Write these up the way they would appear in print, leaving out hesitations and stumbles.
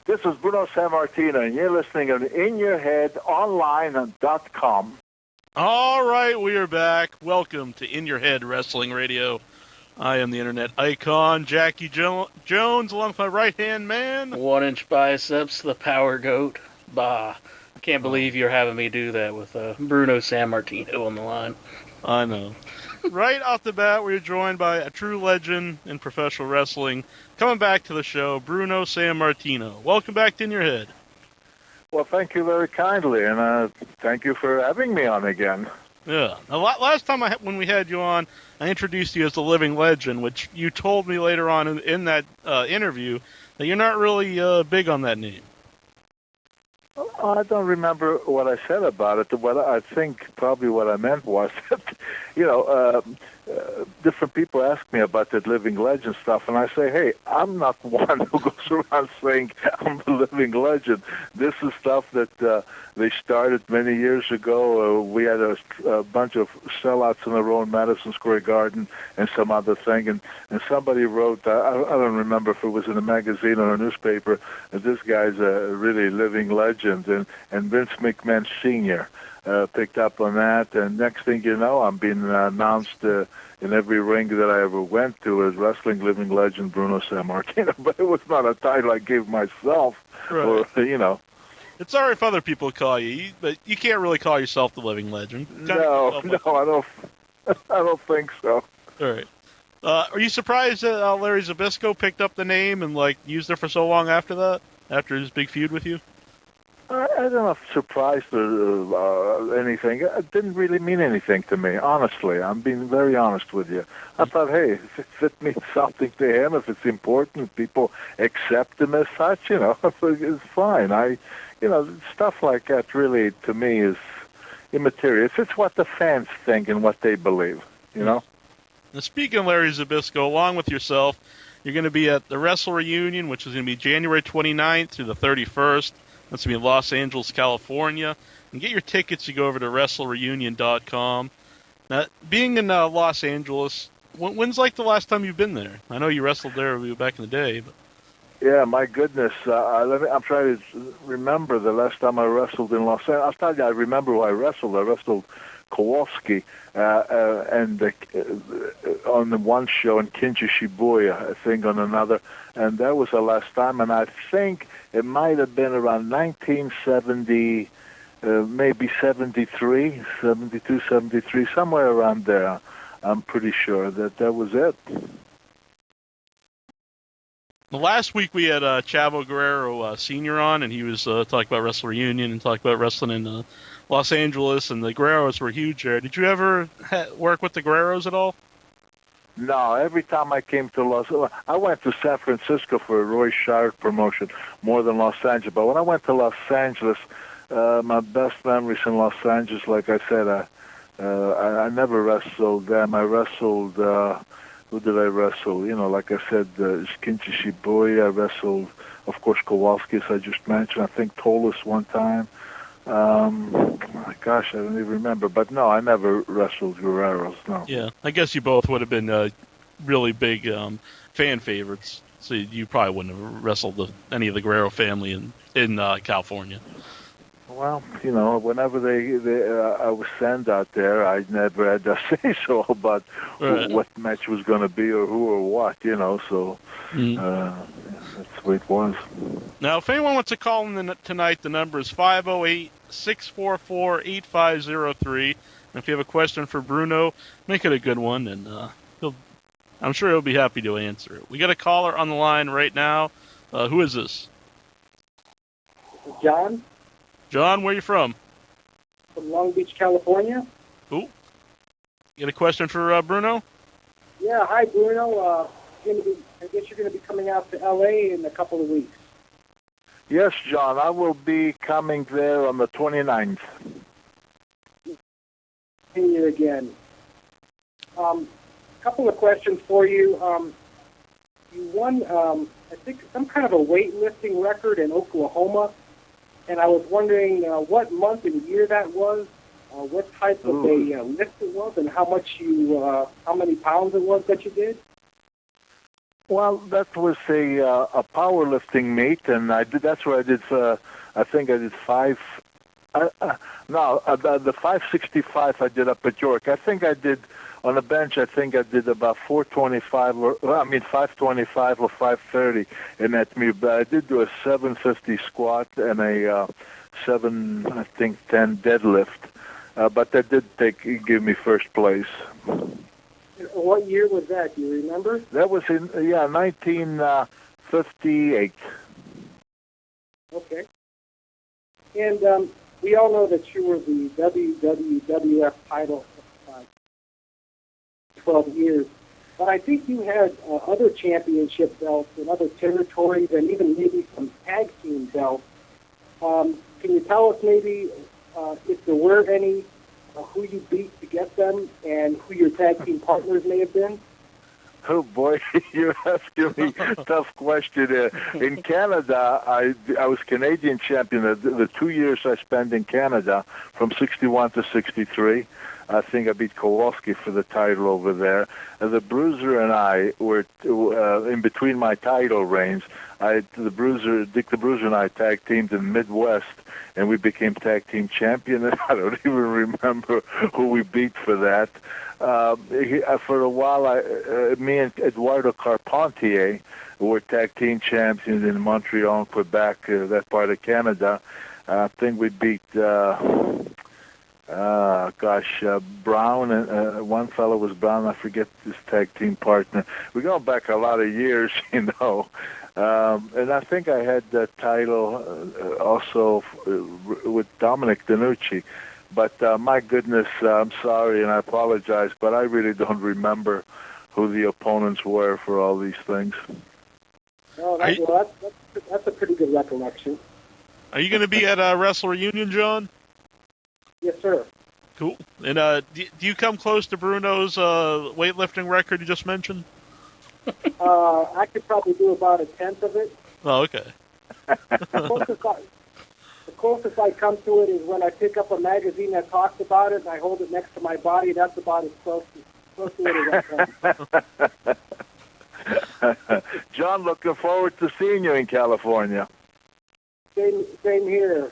This is Bruno Sammartino, and you're listening on InYourHeadOnline.com. All right, we are back. Welcome to In Your Head Wrestling Radio. I am the internet icon, Jackie Jones, along with my right-hand man. 1-inch biceps, the power goat. Bah. I can't believe you're having me do that with Bruno Sammartino on the line. I know. Right off the bat, we're joined by a true legend in professional wrestling. Coming back to the show, Bruno Sammartino. Welcome back to In Your Head. Well, thank you very kindly, and thank you for having me on again. Yeah. Now, last time when we had you on, I introduced you as the living legend, which you told me later on in that interview that you're not really big on that name. I don't remember what I said about it. What I think probably what I meant was that, different people ask me about that living legend stuff, and I say, hey, I'm not one who goes around saying I'm the living legend. This is stuff that they started many years ago. We had a bunch of sellouts in a row in Madison Square Garden and some other thing, and somebody wrote, I don't remember if it was in a magazine or a newspaper, that this guy's a really living legend, and Vince McMahon Sr. Picked up on that, and next thing you know, I'm being announced in every ring that I ever went to as wrestling living legend Bruno Sammartino, but it was not a title I gave myself, right. or. It's all right if other people call you, but you can't really call yourself the living legend. No, I don't think so. All right. Are you surprised that Larry Zbyszko picked up the name and used it for so long after that, after his big feud with you? I don't know if surprised or anything. It didn't really mean anything to me, honestly. I'm being very honest with you. I thought, hey, if it means something to him, if it's important, people accept him as such, it's fine. Stuff like that really, to me, is immaterial. It's what the fans think and what they believe, Now, speaking of Larry Zbyszko, along with yourself, you're going to be at the Wrestle Reunion, which is going to be January 29th through the 31st. That's going to be in Los Angeles, California. And get your tickets, you go over to WrestleReunion.com. Now, being in Los Angeles, when's the last time you've been there? I know you wrestled there back in the day, but... Yeah, my goodness. I'm trying to remember the last time I wrestled in Los Angeles. I'll tell you, I remember who I wrestled. I wrestled Kowalski and on the one show, and Kinji Shibuya, I think, on another. And that was the last time. And I think it might have been around 1970, maybe 73, 72, 73, somewhere around there. I'm pretty sure that was it. Last week we had Chavo Guerrero Sr. on, and he was talking about Wrestle Reunion and talking about wrestling in Los Angeles, and the Guerreros were huge there. Did you ever work with the Guerreros at all? No, every time I came to I went to San Francisco for a Roy Shire promotion more than Los Angeles. But when I went to Los Angeles, my best memories in Los Angeles, like I said, I never wrestled them. I wrestled... who did I wrestle? Like I said, Kinji Shibuya. I wrestled, of course, Kowalski, as I just mentioned. I think Tolis one time. Gosh, I don't even remember. But no, I never wrestled Guerreros, no. Yeah, I guess you both would have been really big fan favorites. So you probably wouldn't have wrestled any of the Guerrero family in California. Well, whenever I was sent out there, I never had to say so about what match was going to be or who or what, so that's the way it was. Now, if anyone wants to call in tonight, the number is 508-644-8503. And if you have a question for Bruno, make it a good one, and I'm sure he'll be happy to answer it. We got a caller on the line right now. Who is this? John. John, where are you from? From Long Beach, California. Cool. You got a question for Bruno? Yeah, hi, Bruno. I guess you're going to be coming out to L.A. in a couple of weeks. Yes, John. I will be coming there on the 29th. See you again. A couple of questions for you. You won, I think, some kind of a weightlifting record in Oklahoma. And I was wondering what month and year that was, what type of a lift it was, and how many pounds it was that you did. Well, that was a powerlifting meet, and I did. That's where I did. I think I did five. No, the 565 I did up at York. I think I did on the bench. I think I did about 425, or well, I mean 525 or 530 in that meet. But I did do a 750 squat and a 10 deadlift. But that did give me first place. What year was that? Do you remember? That was in 1958. Okay. And we all know that you were the WWF title for 12 years, but I think you had other championship belts in other territories and even maybe some tag team belts. Can you tell us maybe if there were any, who you beat to get them, and who your tag team partners may have been? Oh boy, you're asking me a tough question. In Canada, I was Canadian champion. The 2 years I spent in Canada, from 61 to 63, I think I beat Kowalski for the title over there. The Bruiser and I were in between my title reigns. Dick the Bruiser and I tag teamed in Midwest, and we became tag team champion. And I don't even remember who we beat for that. For a while, me and Eduardo Carpentier were tag team champions in Montreal and Quebec, that part of Canada. I think we beat, Brown, and one fellow was Brown. I forget his tag team partner. We're going back a lot of years, you know. And I think I had that title also with Dominic DeNucci. But my goodness, I'm sorry and I apologize, but I really don't remember who the opponents were for all these things. Oh, that's a pretty good recollection. Are you going to be at Wrestle Reunion, John? Yes, sir. Cool. And do you come close to Bruno's weightlifting record you just mentioned? I could probably do about a tenth of it. Oh, okay. The closest I come to it is when I pick up a magazine that talks about it and I hold it next to my body. That's about as close to it as I come. John, looking forward to seeing you in California. Same here.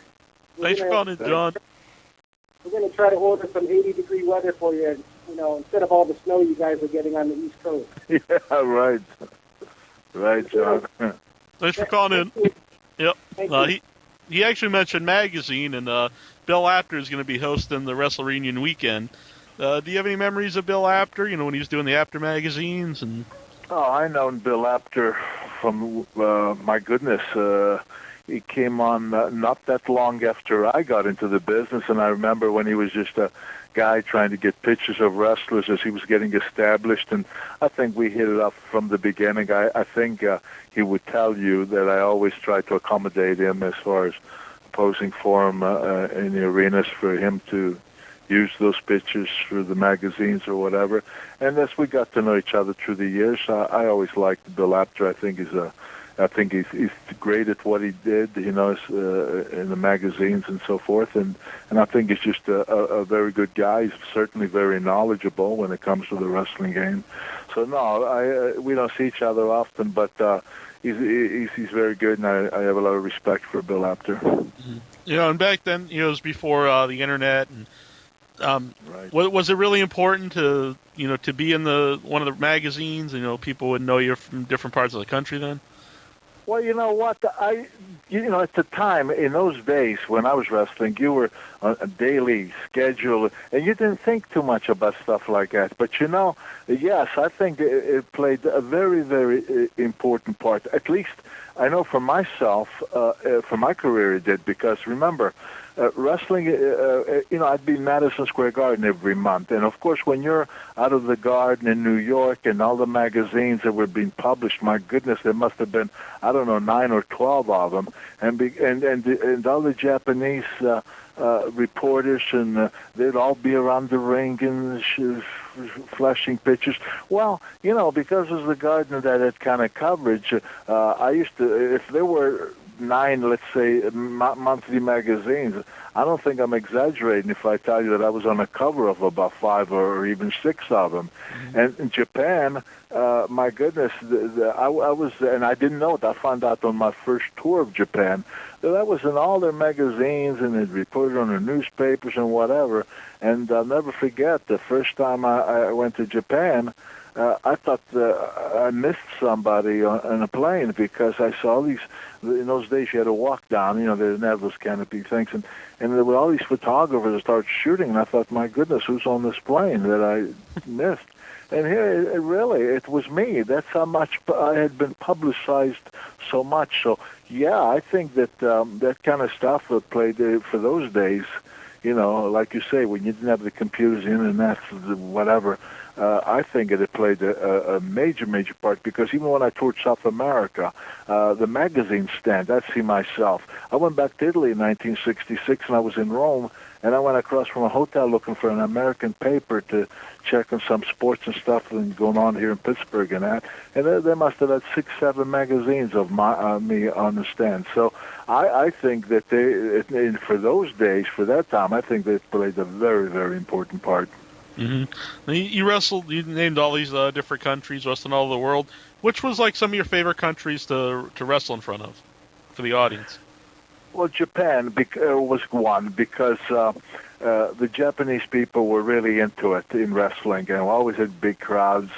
Thanks for calling, John. We're going to try to order some 80-degree weather for you, instead of all the snow you guys are getting on the East Coast. Yeah, right. Right, John. Thanks for calling in. Yep. He actually mentioned magazine, and Bill Apter is going to be hosting the Wrestle Reunion weekend. Do you have any memories of Bill Apter, when he was doing the Apter magazines? Oh, I known Bill Apter from, my goodness, he came on not that long after I got into the business, and I remember when he was just a guy trying to get pictures of wrestlers as he was getting established, and I think we hit it off from the beginning. I think he would tell you that I always tried to accommodate him as far as posing for him in the arenas for him to use those pictures for the magazines or whatever. And as we got to know each other through the years, I always liked Bill Apter. I think he's great at what he did, in the magazines and so forth, and I think he's just a very good guy. He's certainly very knowledgeable when it comes to the wrestling game. So no, we don't see each other often, but he's very good, and I have a lot of respect for Bill Apter. Mm-hmm. And back then, it was before the internet, and right. Was it really important to to be in one of the magazines? People would know you from different parts of the country then. Well, you know what? At the time, in those days when I was wrestling, you were on a daily schedule, and you didn't think too much about stuff like that. But yes, I think it played a very, very important part. At least I know for myself, for my career it did, because remember, wrestling, I'd be in Madison Square Garden every month. And, of course, when you're out of the Garden in New York and all the magazines that were being published, my goodness, there must have been, 9 or 12 of them. And all the Japanese reporters, and they'd all be around the ring and flashing pictures. Well, because it was the Garden that had kind of coverage, I used to, if there were 9, let's say, monthly magazines. I don't think I'm exaggerating if I tell you that I was on the cover of about 5 or even 6 of them. Mm-hmm. And in Japan, my goodness, I was, and I didn't know it. I found out on my first tour of Japan that I was in all their magazines and they'd reported on their newspapers and whatever. And I'll never forget the first time I went to Japan. I thought I missed somebody on a plane because I saw these. In those days, you had to walk down. They didn't have those canopy things, and there were all these photographers that started shooting. And I thought, my goodness, who's on this plane that I missed? And here, it was me. That's how much I had been publicized so much. So, yeah, I think that that kind of stuff played for those days. Like you say, when you didn't have the computers, the internet, whatever. I think it played a major, major part because even when I toured South America, the magazine stand, I'd see myself. I went back to Italy in 1966 and I was in Rome and I went across from a hotel looking for an American paper to check on some sports and stuff and going on here in Pittsburgh and that. And they must have had 6, 7 magazines of me on the stand. So I think that for those days, for that time, I think they played a very, very important part. Mm-hmm. You wrestled. You named all these different countries, wrestling all over the world. Which was like some of your favorite countries to wrestle in front of, for the audience? Well, Japan was one because the Japanese people were really into it in wrestling, and we always had big crowds.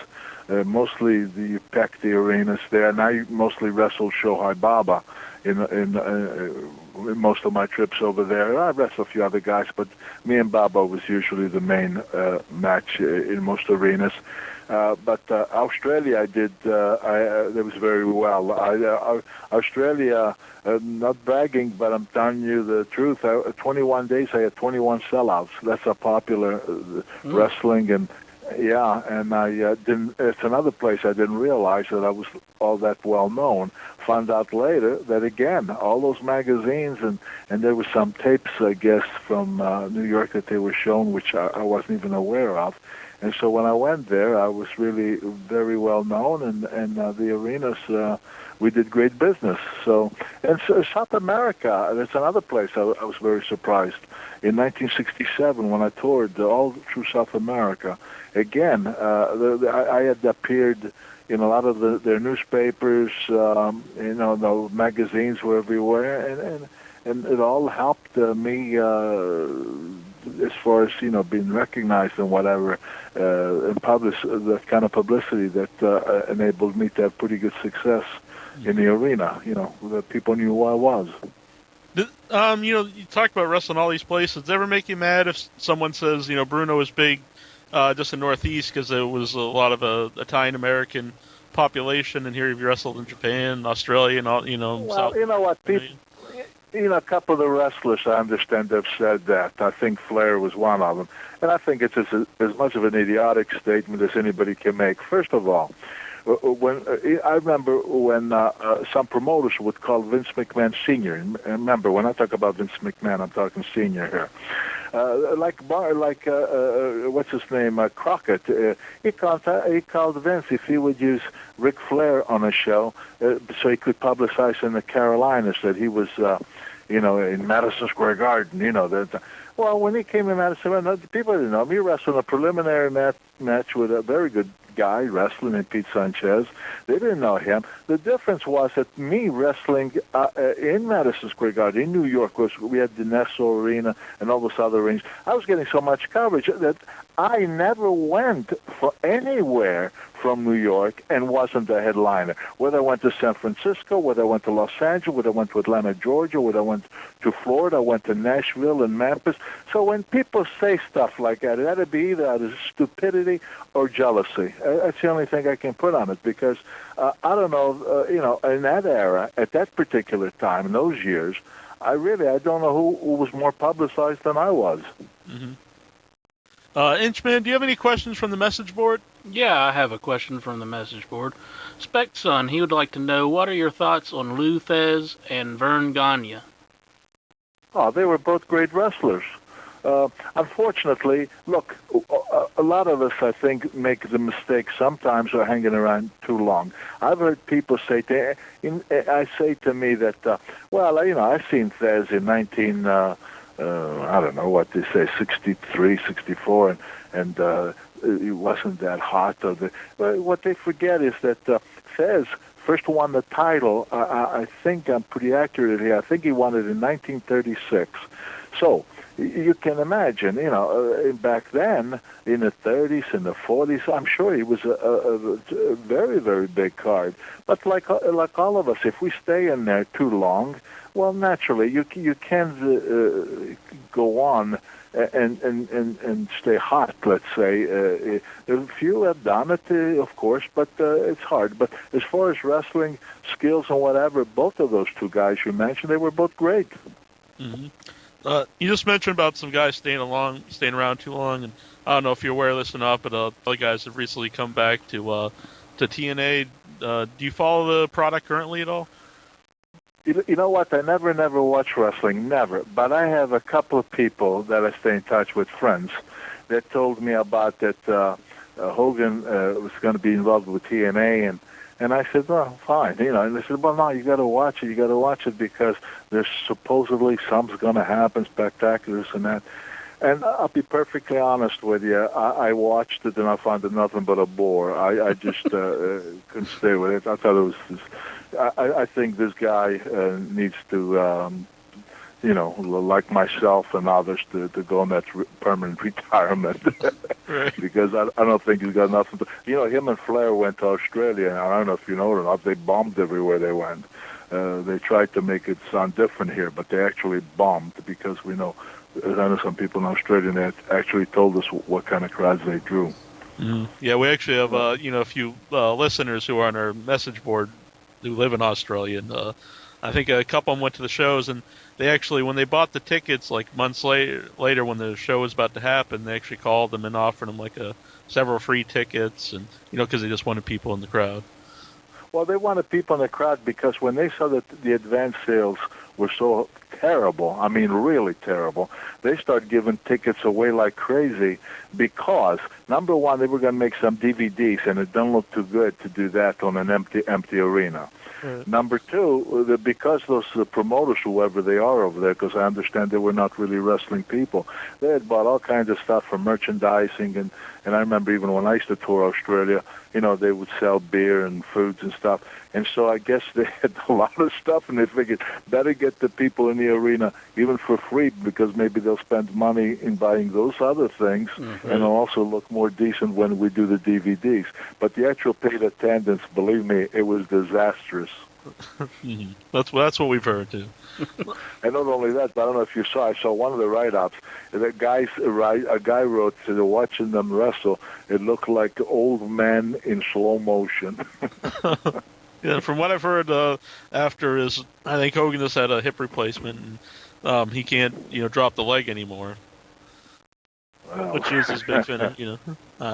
Mostly you packed the arenas there, and I mostly wrestled Shohei Baba in most of my trips over there. I wrestled a few other guys, but me and Baba was usually the main match in most arenas. But Australia, I did. It was very well. Australia, not bragging, but I'm telling you the truth. 21 days, I had 21 sellouts. That's a popular wrestling, and yeah, and I didn't. It's another place I didn't realize that I was all that well known. Found out later that again, all those magazines and there were some tapes, I guess, from New York that they were shown, which I wasn't even aware of. And so when I went there, I was really very well known, and the arenas, we did great business. So South America, that's another place I was very surprised. In 1967, when I toured all through South America, again, I had appeared in a lot of their newspapers. The magazines were everywhere, and it all helped me as far as being recognized and whatever, and that kind of publicity that enabled me to have pretty good success in the arena. That people knew who I was. You talk about wrestling all these places. Does it ever make you mad if someone says, Bruno is big just in Northeast because there was a lot of Italian American population, and here you've wrestled in Japan, Australia, and all, Well, South. you know what, people. A couple of the wrestlers I understand have said that. I think Flair was one of them. And I think it's as much of an idiotic statement as anybody can make. First of all, I remember when some promoters would call Vince McMahon Sr. And remember, when I talk about Vince McMahon, I'm talking senior here. What's his name, Crockett. He called Vince if he would use Ric Flair on a show, so he could publicize in the Carolinas that he was, in Madison Square Garden. Well, when he came in Madison, people didn't know him. He wrestled a preliminary match with a very good guy wrestling in Pete Sanchez. They didn't know him. The difference was that me wrestling in Madison Square Garden in New York, we had the Nassau Arena and all those other rings. I was getting so much coverage that I never went for anywhere from New York and wasn't a headliner. Whether I went to San Francisco, whether I went to Los Angeles, whether I went to Atlanta, Georgia, whether I went to Florida, I went to Nashville and Memphis. So when people say stuff like that, it had to be either out of stupidity or jealousy. That's the only thing I can put on it because I don't know, in that era, at that particular time, in those years, I don't know who was more publicized than I was. Mm-hmm. Inchman, do you have any questions from the message board? Yeah, I have a question from the message board. Specson, he would like to know, what are your thoughts on Lou Thez and Vern Gagne? Oh, they were both great wrestlers. Unfortunately, look, a lot of us, I think, make the mistake sometimes of hanging around too long. I've heard people say to me that, well, I've seen Fez in 19, I don't know what they say, 63, 64, and it wasn't that hot. But what they forget is that Fez first won the title, I think I'm pretty accurate here, I think he won it in 1936. So, you can imagine, back then, in the 30s and the 40s, I'm sure he was a very, very big card. But like all of us, if we stay in there too long, well, naturally, you can go on and stay hot, let's say. A few have done it, of course, but it's hard. But as far as wrestling skills and whatever, both of those two guys you mentioned, they were both great. Mm-hmm. You just mentioned about some guys staying around too long, and I don't know if you're aware of this or not, but other guys have recently come back to TNA. Do you follow the product currently at all? You know what? I never watch wrestling, never. But I have a couple of people that I stay in touch with, friends, that told me about that Hogan was going to be involved with TNA, and I said, well, fine, And they said, well, no, you got to watch it. You got to watch it because there's supposedly something's going to happen, spectaculars and that. And I'll be perfectly honest with you. I watched it and I found it nothing but a bore. I just couldn't stay with it. I thought it was. I think this guy needs to, like myself and others, to go on that permanent retirement. Right. Because I don't think he's got nothing to... him and Flair went to Australia, and I don't know if you know it or not, they bombed everywhere they went. They tried to make it sound different here, but they actually bombed because we know... I know some people in Australia that actually told us what kind of crowds they drew. Mm-hmm. Yeah, we actually have, a few listeners who are on our message board who live in Australia, and I think a couple of them went to the shows, and they actually, when they bought the tickets, like months later when the show was about to happen, they actually called them and offered them several free tickets, and because they just wanted people in the crowd. Well, they wanted people in the crowd because when they saw that the advance sales were so terrible, I mean really terrible, they started giving tickets away like crazy because, number one, they were going to make some DVDs, and it didn't look too good to do that on an empty arena. Right. Number two, because those promoters, whoever they are over there, because I understand they were not really wrestling people, they had bought all kinds of stuff for merchandising, and I remember even when I used to tour Australia, they would sell beer and foods and stuff. And so I guess they had a lot of stuff, and they figured better get the people in the arena even for free because maybe they'll spend money in buying those other things, mm-hmm. and it'll also look more decent when we do the DVDs. But the actual paid attendance, believe me, it was disastrous. Mm-hmm. That's what we've heard too. And not only that, but I don't know if you saw. I saw one of the write-ups. A guy wrote, watching them wrestle, it looked like old men in slow motion. Yeah, from what I've heard, after I think Hogan just had a hip replacement, and he can't, drop the leg anymore. Well, which is his big finish, I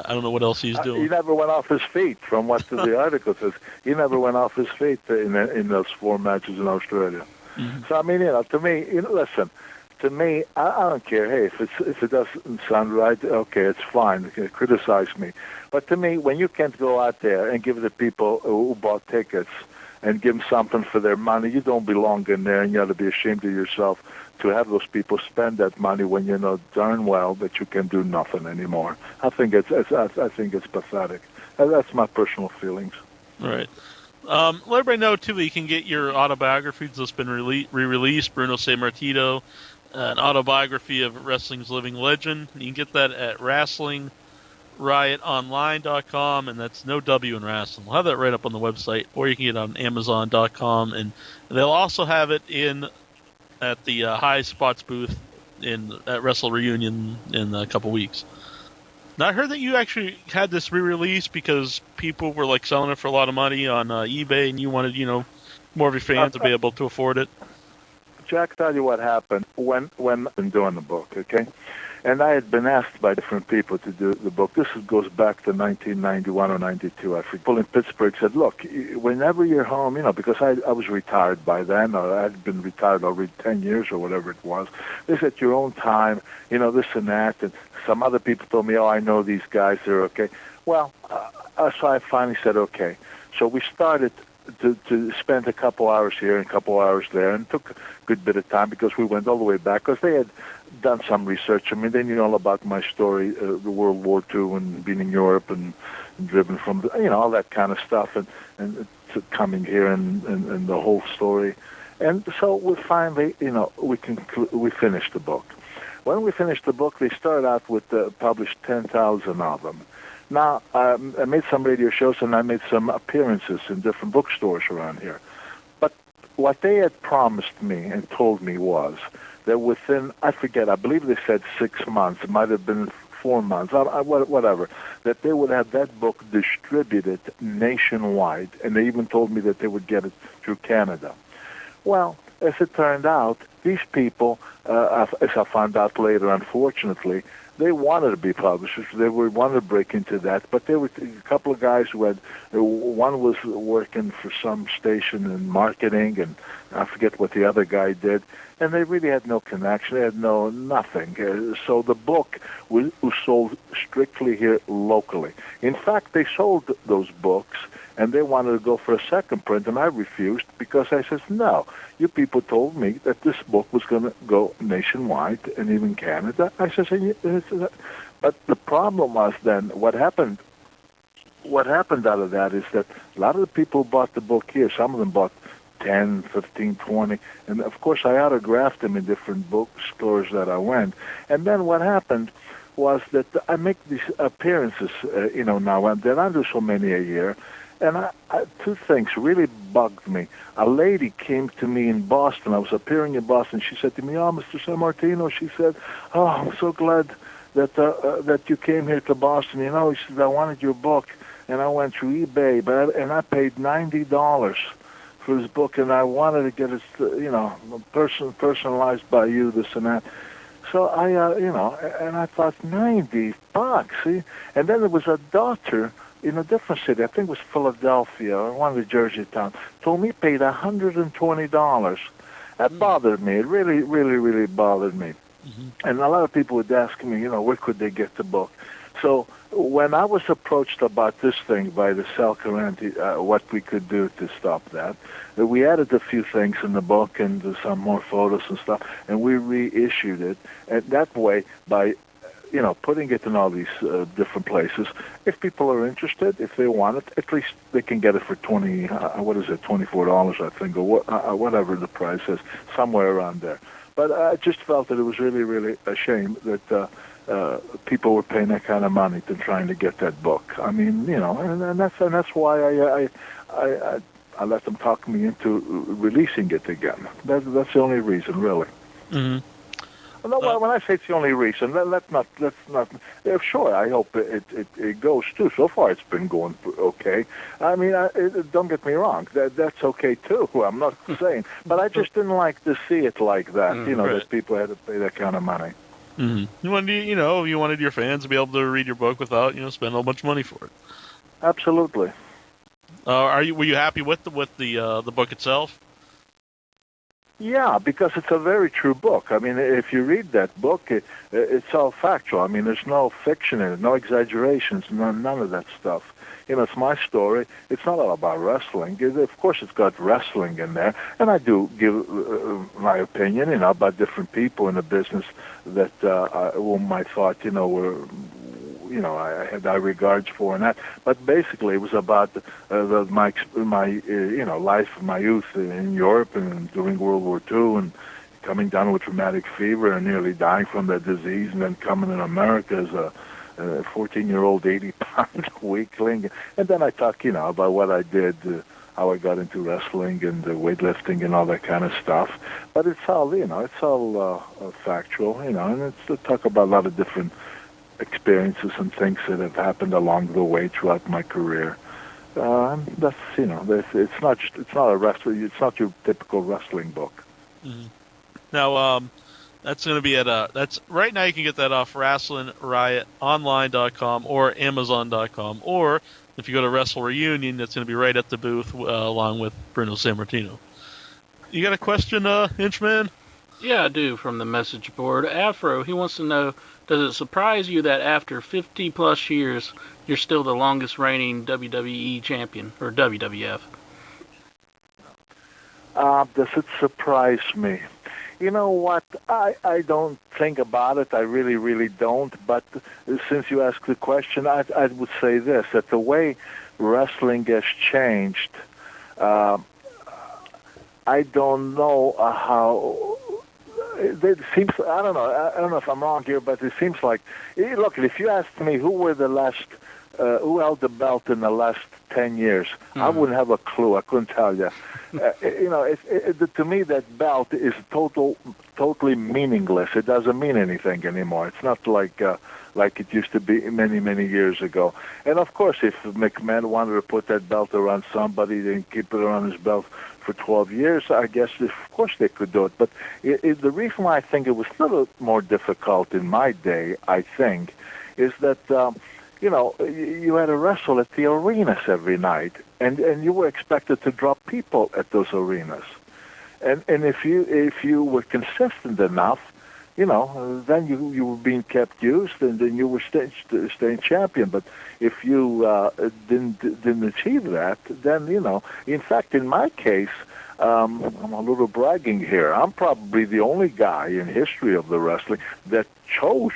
don't know what else he's doing. He never went off his feet, from what the article says. He never went off his feet in those 4 matches in Australia. Mm-hmm. So I mean, to me, listen. To me, I don't care. Hey, if it doesn't sound right, okay, it's fine. Criticize me. But to me, when you can't go out there and give the people who bought tickets and give them something for their money, you don't belong in there, and you ought to be ashamed of yourself to have those people spend that money when you know darn well that you can do nothing anymore. I think it's pathetic. That's my personal feelings. All right. Let everybody know, too, that you can get your autobiography that's been re-released, Bruno Sammartino, an autobiography of wrestling's living legend. You can get that at WrestlingRiotOnline.com, and that's no W in wrestling. We'll have that right up on the website, or you can get it on Amazon.com, and they'll also have it at the High Spots booth at Wrestle Reunion in a couple weeks. Now, I heard that you actually had this re-release because people were selling it for a lot of money on eBay, and you wanted, more of your fans to be able to afford it. Jack, tell you what happened when I'm doing the book, okay? And I had been asked by different people to do the book. This goes back to 1991 or 92. I think people in Pittsburgh said, look, whenever you're home, because I was retired by then, or I had been retired already 10 years or whatever it was. This at your own time, this and that. And some other people told me, oh, I know these guys, they're okay. Well, so I finally said, okay. So we started to spend a couple hours here and a couple hours there, and it took a good bit of time because we went all the way back because they had done some research. I mean, they knew all about my story, the World War II and being in Europe and driven from, all that kind of stuff, and coming here and the whole story. And so we finally, we finished the book. When we finished the book, they started out with published 10,000 of them. Now, I made some radio shows and I made some appearances in different bookstores around here. But what they had promised me and told me was that within, I believe they said 6 months, it might have been 4 months, whatever, that they would have that book distributed nationwide. And they even told me that they would get it through Canada. Well, as it turned out, these people, as I found out later, unfortunately, they wanted to be publishers. They wanted to break into that, but there were a couple of guys who had. One was working for some station in marketing, and I forget what the other guy did. And they really had no connection. They had nothing. So the book was sold strictly here locally. In fact, they sold those books, and they wanted to go for a second print, and I refused because I said, no, you people told me that this book was going to go nationwide and even Canada. I said, but the problem was then what happened out of that is that a lot of the people who bought the book here, some of them bought 10, 15, 20, and of course I autographed them in different bookstores that I went. And then what happened was that I make these appearances, now and then. I do so many a year. And two things really bugged me. A lady came to me in Boston. I was appearing in Boston. She said to me, "Oh, Mr. Sammartino," she said, "oh, I'm so glad that you came here to Boston. She said, I wanted your book." And I went through eBay, and I paid $90 for his book, and I wanted to get it, personalized by you, this and that. So and I thought, $90, see? And then there was a doctor in a different city, I think it was Philadelphia or one of the Jersey towns, told me he paid $120. That bothered me. It really, really, really bothered me. Mm-hmm. And a lot of people would ask me, where could they get the book? So when I was approached about this thing by the Sal Carranti, what we could do to stop that, we added a few things in the book and some more photos and stuff, and we reissued it. And that way, by putting it in all these different places. If people are interested, if they want it, at least they can get it for $24, I think, or whatever the price is, somewhere around there. But I just felt that it was really, really a shame that people were paying that kind of money to trying to get that book. I mean, and that's why I let them talk me into releasing it again. That's the only reason, really. Mm-hmm. No, when I say it's the only reason, let's not. Sure, I hope it goes too. So far, it's been going okay. I mean, don't get me wrong. That's okay too. I'm not saying, but I just didn't like to see it like that. Right. That people had to pay that kind of money. Mm-hmm. You wanted your fans to be able to read your book without spend a whole bunch of money for it. Absolutely. Were you happy with the book itself? Yeah, because it's a very true book. I mean, if you read that book, it's all factual. I mean, there's no fiction in it, no exaggerations, none of that stuff. It's my story. It's not all about wrestling. Of course, it's got wrestling in there, and I do give my opinion, about different people in the business that whom I thought, were. I had high regards for and that, but basically it was about my life, my youth in Europe and during World War II, and coming down with rheumatic fever and nearly dying from that disease, and then coming in America as a 14-year-old, 80-pound weakling, and then I talk, about what I did, how I got into wrestling and weightlifting and all that kind of stuff. But it's all, factual, and it's to talk about a lot of different experiences and things that have happened along the way throughout my career. That's it's not your typical wrestling book. Mm-hmm. Now, That's going to be at that's right now. You can get that off WrestlingRiotOnline.com or Amazon.com, or if you go to Wrestle Reunion, that's going to be right at the booth along with Bruno Sammartino. You got a question, Inchman? Yeah, I do, from the message board. Afro, he wants to know, does it surprise you that after 50 plus years, you're still the longest reigning WWE champion, or WWF? Does it surprise me? You know what? I don't think about it. I really, really don't. But since you asked the question, I would say this, that the way wrestling has changed, I don't know how. It seems, I don't know if I'm wrong here, but it seems like, look, if you asked me who who held the belt in the last 10 years, I wouldn't have a clue. I couldn't tell you. To me, that belt is totally meaningless. It doesn't mean anything anymore. It's not like it used to be many, many years ago. And of course, if McMahon wanted to put that belt around somebody and keep it around his belt for 12 years, I guess, of course, they could do it. But the reason why I think it was a little more difficult in my day, I think, is that, you had to wrestle at the arenas every night, and you were expected to draw people at those arenas. And if you were consistent enough, then you were being kept used, and then you were staying champion. But if you didn't achieve that, then In fact, in my case, I'm a little bragging here. I'm probably the only guy in history of the wrestling that chose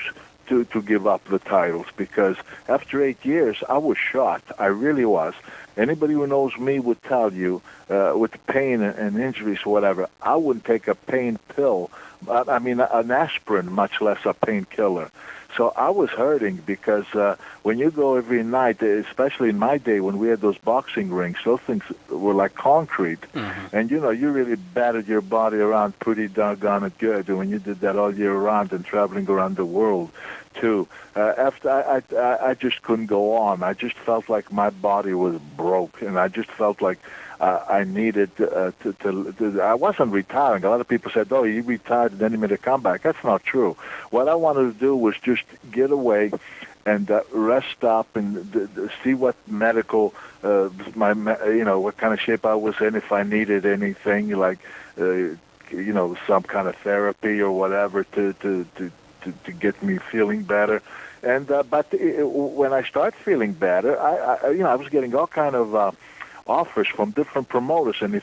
to give up the titles, because after 8 years, I was shocked. I really was. Anybody who knows me would tell you, with pain and injuries or whatever, I wouldn't take a pain pill. I mean, an aspirin, much less a painkiller. So I was hurting because when you go every night, especially in my day when we had those boxing rings, those things were like concrete. Mm-hmm. And, you really battered your body around pretty doggone good when you did that all year round and traveling around the world, too. After I just couldn't go on. I just felt like my body was broke, and I just felt like I needed to. I wasn't retiring. A lot of people said, "Oh, he retired and then he made a comeback." That's not true. What I wanted to do was just get away and rest up and see what medical, what kind of shape I was in. If I needed anything like, some kind of therapy or whatever to get me feeling better. And when I started feeling better, I was getting all kind of offers from different promoters. And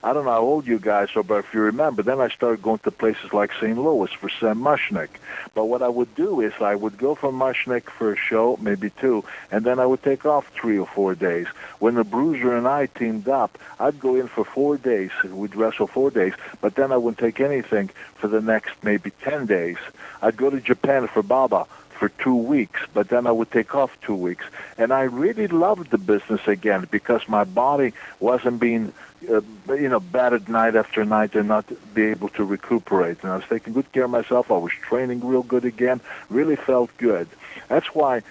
I don't know how old you guys are, but if you remember, then I started going to places like St. Louis for Sam Mushnick. But what I would do is I would go for Mushnick for a show, maybe two, and then I would take off 3 or 4 days. When the Bruiser and I teamed up, I'd go in for 4 days. We'd wrestle 4 days, but then I wouldn't take anything for the next maybe 10 days. I'd go to Japan for Baba for 2 weeks, but then I would take off 2 weeks. And I really loved the business again because my body wasn't being, battered night after night and not be able to recuperate. And I was taking good care of myself. I was training real good again, really felt good. That's why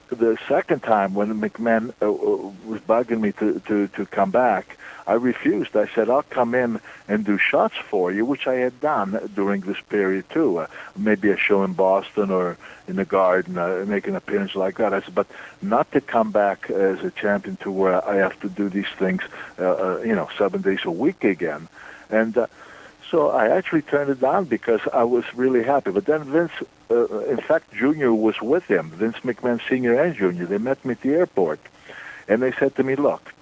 the second time when McMahon was bugging me to come back, I refused. I said, I'll come in and do shots for you, which I had done during this period, too. Maybe a show in Boston or in the Garden, make an appearance like that. I said, but not to come back as a champion to where I have to do these things, 7 days a week again. And so I actually turned it down because I was really happy. But then Vince, in fact, Jr. was with him, Vince McMahon Sr. and Jr. They met me at the airport. And they said to me, look,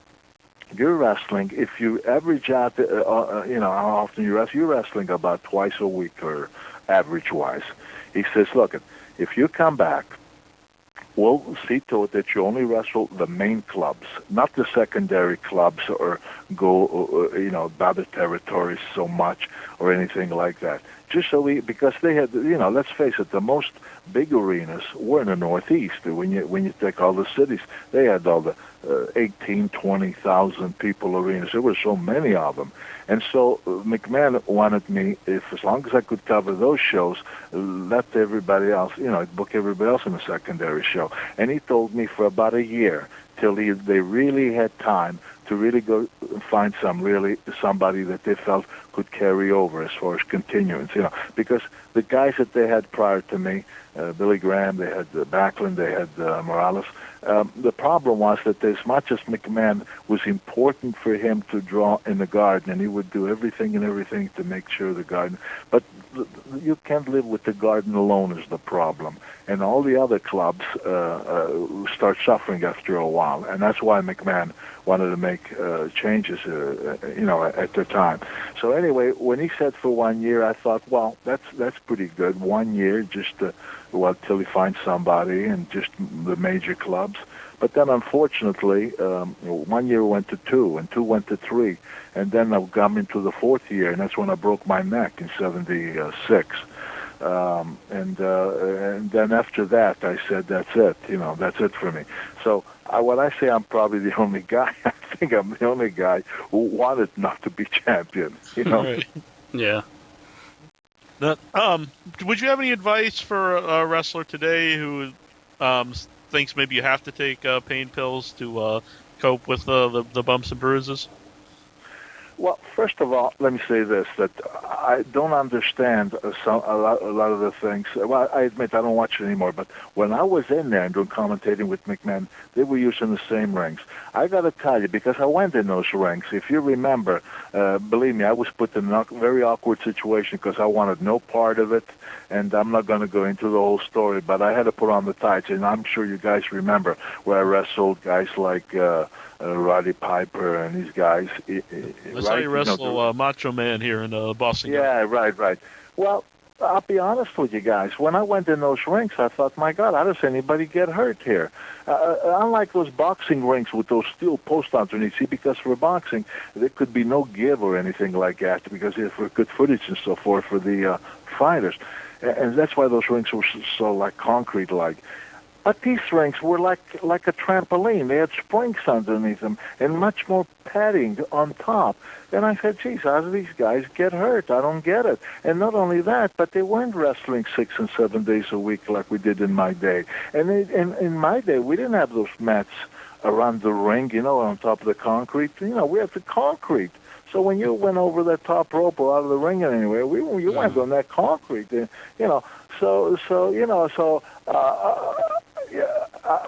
you're wrestling, if you average out, how often you're wrestling about twice a week or average-wise. He says, look, if you come back, we'll see to it that you only wrestle the main clubs, not the secondary clubs or go, other territories so much or anything like that. Just so because they had, let's face it, the most big arenas were in the Northeast. When you take all the cities, they had all the 18, 20,000 people arenas. There were so many of them. And so McMahon wanted me, as long as I could cover those shows, let everybody else, book everybody else in the secondary show. And he told me for about a year till they really had time to really go find somebody that they felt could carry over as far as continuance, because the guys that they had prior to me, Billy Graham, they had Backlund, they had Morales. The problem was that as much as McMahon was important for him to draw in the Garden, and he would do everything to make sure the Garden, but you can't live with the Garden alone is the problem. And all the other clubs start suffering after a while, and that's why McMahon wanted to make changes, at the time. So anyway, when he said for 1 year, I thought, well, that's pretty good. 1 year, just till he finds somebody, and just the major clubs. But then, unfortunately, 1 year went to 2, and 2 went to 3, and then I got into the 4th year, and that's when I broke my neck in '76. And then after that, I said, that's it. That's it for me. So when I say I'm probably the only guy, I think I'm the only guy who wanted not to be champion. Right. Yeah. Would you have any advice for a wrestler today who thinks maybe you have to take pain pills to cope with the bumps and bruises? Well, first of all, let me say this, that I don't understand a lot of the things. Well, I admit I don't watch it anymore, but when I was in there and doing commentating with McMahon, they were using the same rings. I got to tell you, because I went in those rings, if you remember, believe me, I was put in a very awkward situation because I wanted no part of it, and I'm not going to go into the whole story, but I had to put on the tights, and I'm sure you guys remember where I wrestled guys like Roddy Piper and these guys. I saw you wrestle Macho Man here in Boston. Yeah, right. Well, I'll be honest with you guys. When I went in those rings, I thought, my God, how does anybody get hurt here? Unlike those boxing rings with those steel posts underneath, see, because for boxing, there could be no give or anything like that, because it's for good footage and so forth for the fighters. And that's why those rings were so like concrete-like. But these rings were like a trampoline. They had springs underneath them and much more padding on top. And I said, geez, how do these guys get hurt? I don't get it. And not only that, but they weren't wrestling 6 and 7 days a week like we did in my day. And in my day, we didn't have those mats around the ring, on top of the concrete. We had the concrete. So when you went over that top rope or out of the ring anyway, you went on that concrete,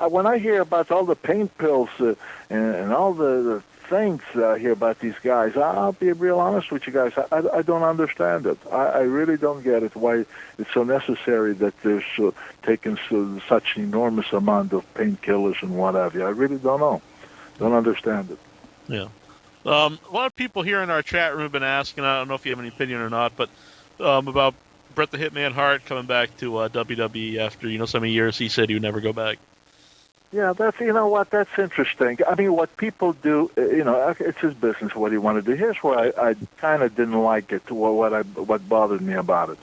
when I hear about all the pain pills and all the things I hear about these guys, I'll be real honest with you guys. I don't understand it. I really don't get it, why it's so necessary that there's taking such an enormous amount of painkillers and what have you. I really don't know. Don't understand it. Yeah. A lot of people here in our chat room have been asking, I don't know if you have any opinion or not, but about Bret the Hitman Hart coming back to WWE after, so many years. He said he would never go back. Yeah, that's that's interesting. I mean, what people do, it's his business what he wanted to do. Here's where I kind of didn't like it. What bothered me about it.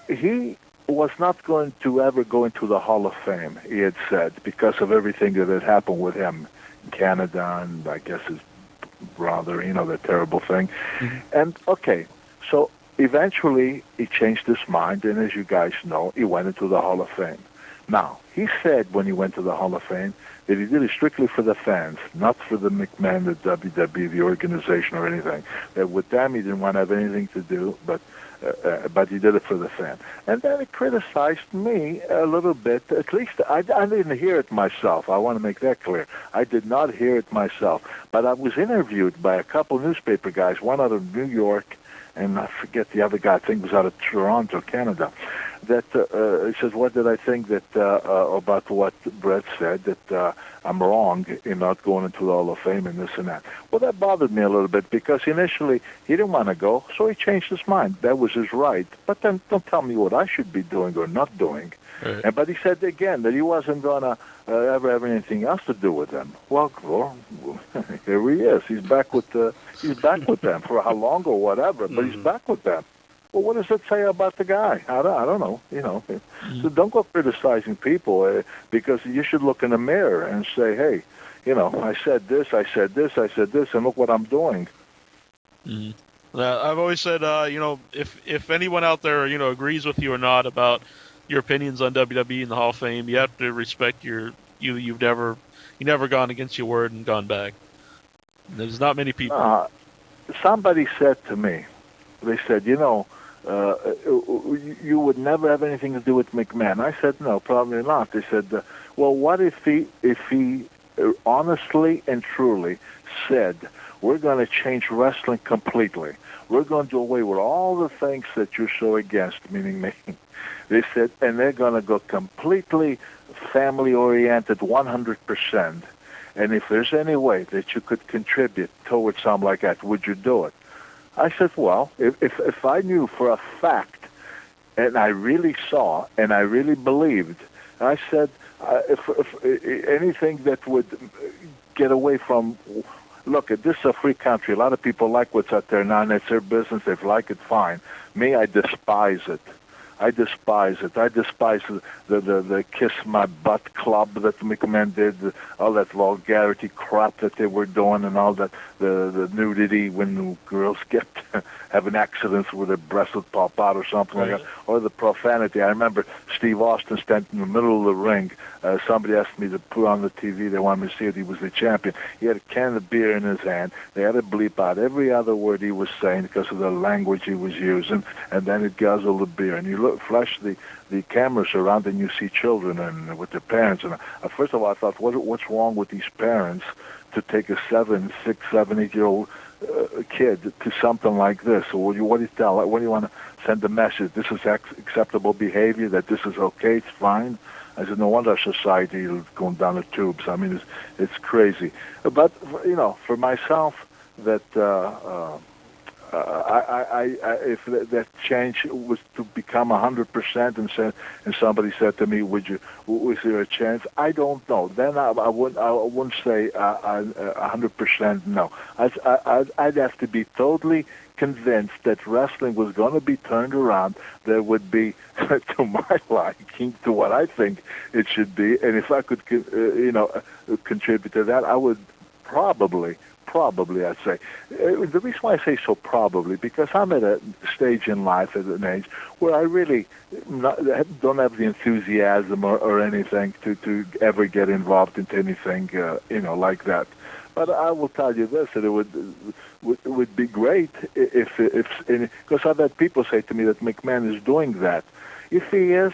He was not going to ever go into the Hall of Fame, he had said, because of everything that had happened with him in Canada and I guess his brother, the terrible thing. Mm-hmm. And okay, so eventually he changed his mind, and as you guys know, he went into the Hall of Fame. Now, he said when he went to the Hall of Fame that he did it strictly for the fans, not for the McMahon, the WWE, the organization, or anything. That with them he didn't want to have anything to do, but he did it for the fan. And then he criticized me a little bit. At least I didn't hear it myself. I want to make that clear. I did not hear it myself. But I was interviewed by a couple newspaper guys, one out of New York, and I forget the other guy, I think was out of Toronto, Canada, that he says, what did I think that about what Bret said, that I'm wrong in not going into the Hall of Fame and this and that. Well, that bothered me a little bit because initially he didn't want to go, so he changed his mind. That was his right. But then don't tell me what I should be doing or not doing. Right. But he said again that he wasn't going to ever have anything else to do with them. Well, here he is. He's back with them for how long or whatever, but he's back with them. Well, what does it say about the guy? I don't know. So don't go criticizing people because you should look in the mirror and say, hey, I said this, and look what I'm doing. Mm-hmm. I've always said, if anyone out there, agrees with you or not about your opinions on WWE and the Hall of Fame, you have to respect you've never gone against your word and gone back. There's not many people. Somebody said to me, they said, you would never have anything to do with McMahon. I said, no, probably not. They said, well, what if he honestly and truly said, we're going to change wrestling completely. We're going to do away with all the things that you're so against, meaning me. They said, and they're going to go completely family-oriented 100%. And if there's any way that you could contribute towards something like that, would you do it? I said, well, if I knew for a fact, and I really saw, and I really believed, I said, if anything that would get away from, look, this is a free country. A lot of people like what's out there now, and it's their business. They like it, fine. Me, I despise it. I despise it. I despise the Kiss My Butt Club that McMahon did, all that vulgarity crap that they were doing, and all that, the nudity when girls get having accidents where their breasts would pop out or something like that, or the profanity. I remember Steve Austin standing in the middle of the ring. Somebody asked me to put on the TV. They wanted me to see it. He was the champion. He had a can of beer in his hand. They had to bleep out every other word he was saying because of the language he was using, and then it guzzled the beer. And you flash the cameras around, and you see children and with their parents. And first of all, I thought, what's wrong with these parents to take a 7, 6, 7, 8-year-old kid to something like this? So what do you tell? What do you want to send a message? This is acceptable behavior, that this is okay, it's fine? I said, no wonder our society is going down the tubes. I mean, it's crazy. But, for myself, that if that change was to become 100%, and somebody said to me, was there a chance? I don't know. Then I wouldn't say 100% no. I'd have to be totally convinced that wrestling was going to be turned around. There would be, to my liking, to what I think it should be, and if I could, contribute to that, I would probably, I'd say. The reason why I say so probably, because I'm at a stage in life, at an age, where I really don't have the enthusiasm or anything to ever get involved into anything, like that. But I will tell you this, that it would be great if because I've had people say to me that McMahon is doing that. If he is,